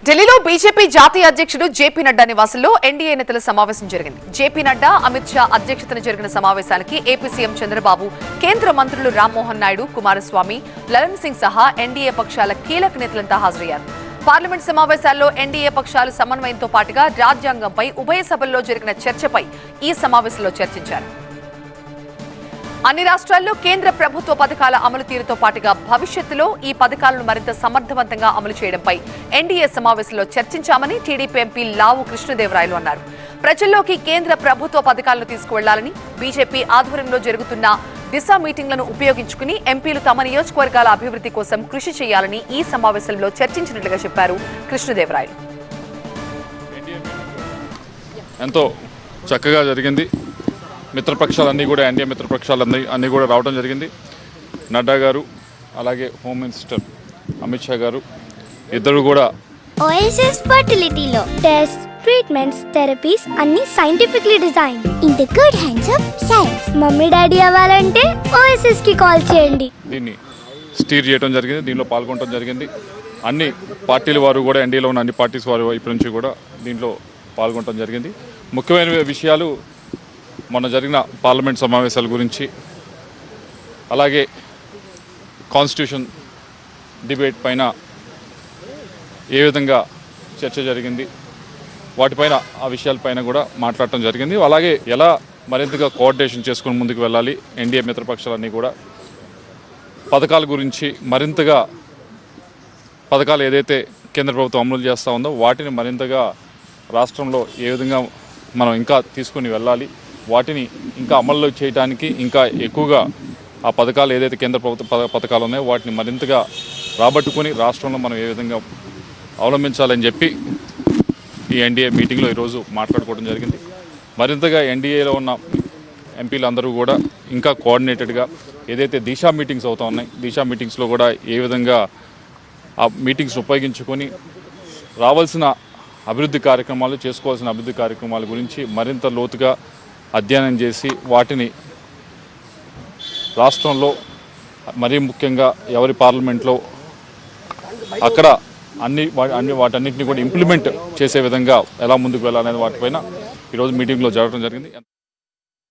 ఢిల్లీలో బీజేపీ జాతీయ అధ్యక్షుడు జేపీ నడ్డా నివాసంలో ఎన్డీఏ నేతల సమావేశం జరిగింది. జేపీ నడ్డా, అమిత్ షా అధ్యక్షతన జరిగిన సమావేశానికి ఏపీ సీఎం చంద్రబాబు, కేంద్ర మంత్రులు రామ్మోహన్ నాయుడు, కుమారస్వామి, లలన్ సింగ్ సహా ఎన్డీఏ పక్షాల కీలక నేతలంతా హాజరయ్యారు. పార్లమెంట్ సమావేశాల్లో ఎన్డీఏ పక్షాలు సమన్వయంతో పాటుగా రాజ్యాంగంపై ఉభయ సభల్లో జరిగిన చర్చపై ఈ సమావేశంలో చర్చించారు. అన్ని రాష్ట్రాల్లో కేంద్ర ప్రభుత్వ పథకాల అమలు తీరుతో పాటుగా భవిష్యత్తులో ఈ పథకాలను మరింత సమర్థవంతంగా అమలు చేయడంపై ఎన్డీఏ సమావేశంలో చర్చించామని టీడీపీ ఎంపీ లావు కృష్ణదేవరాయలు అన్నారు. ప్రజల్లోకి కేంద్ర ప్రభుత్వ పథకాలను తీసుకువెళ్లాలని, బీజేపీ ఆధ్వర్యంలో జరుగుతున్న దిశ మీటింగ్లను ఉపయోగించుకుని ఎంపీలు తమ నియోజకవర్గాల అభివృద్ధి కోసం కృషి చేయాలని ఈ సమావేశంలో చర్చించినట్లుగా చెప్పారు కృష్ణదేవరాయలు. ఎంతో చక్కగా జరిగింది. మిత్రపక్షాలన్నీ కూడా ఎన్డీఏ మిత్రపక్షాలన్నీ కూడా రావడం జరిగింది. నడ్డా గారు, అలాగే హోమ్ మినిస్టర్ అమిత్ షా గారు ఇద్దరు కూడా ఓఎస్ఎస్ ఫర్టిలిటీలో టెస్ట్, ట్రీట్మెంట్స్, థెరపీస్ అన్ని scientifically design in the good hands of science. Mummy daddy అవ్వాలంటే ఓఎస్ఎస్ కి కాల్ చేయండి. దీన్ని స్టీర్ చేయడం జరిగింది, దీనిలో పాల్గొనడం జరిగింది. అన్ని పార్టీల వారు కూడా, ఎన్డీఏలో ఉన్న అన్ని పార్టీస్ వారు వైపు నుంచి కూడా దీంట్లో పాల్గొనడం జరిగింది. ముఖ్యమైన విషయాలు మొన్న జరిగిన పార్లమెంట్ సమావేశాల గురించి, అలాగే కాన్స్టిట్యూషన్ డిబేట్ పైన ఏ విధంగా చర్చ జరిగింది, వాటిపైన ఆ విషయాలపైన కూడా మాట్లాడటం జరిగింది. అలాగే ఎలా మరింతగా కోఆర్డినేషన్ చేసుకుని ముందుకు వెళ్ళాలి, ఎన్డీఏ మిత్రపక్షాలన్నీ కూడా పథకాల గురించి మరింతగా, పథకాలు ఏదైతే కేంద్ర ప్రభుత్వం అమలు చేస్తూ ఉందో వాటిని మరింతగా రాష్ట్రంలో ఏ విధంగా మనం ఇంకా తీసుకుని వెళ్ళాలి, వాటిని ఇంకా అమల్లో చేయడానికి ఇంకా ఎక్కువగా ఆ పథకాలు ఏదైతే కేంద్ర ప్రభుత్వ పథకాలు ఉన్నాయో వాటిని మరింతగా రాబట్టుకొని రాష్ట్రంలో మనం ఏ విధంగా అవలంబించాలని చెప్పి ఈ ఎన్డీఏ మీటింగ్లో ఈరోజు మాట్లాడుకోవడం జరిగింది. మరింతగా ఎన్డీఏలో ఉన్న ఎంపీలందరూ కూడా ఇంకా కోఆర్డినేటెడ్గా ఏదైతే దిశా మీటింగ్స్ అవుతా ఉన్నాయి, దిశా మీటింగ్స్లో కూడా ఏ విధంగా ఆ మీటింగ్స్ని ఉపయోగించుకొని రావాల్సిన అభివృద్ధి కార్యక్రమాలు, చేసుకోవాల్సిన అభివృద్ధి కార్యక్రమాల గురించి మరింత లోతుగా అధ్యయనం చేసి వాటిని రాష్ట్రంలో, మరీ ముఖ్యంగా ఎవరి పార్లమెంట్లో అక్కడ వాటన్నిటిని కూడా ఇంప్లిమెంట్ చేసే విధంగా ఎలా ముందుకు వెళ్ళాలనే వాటిపైన ఈరోజు మీటింగ్లో జరగడం జరిగింది.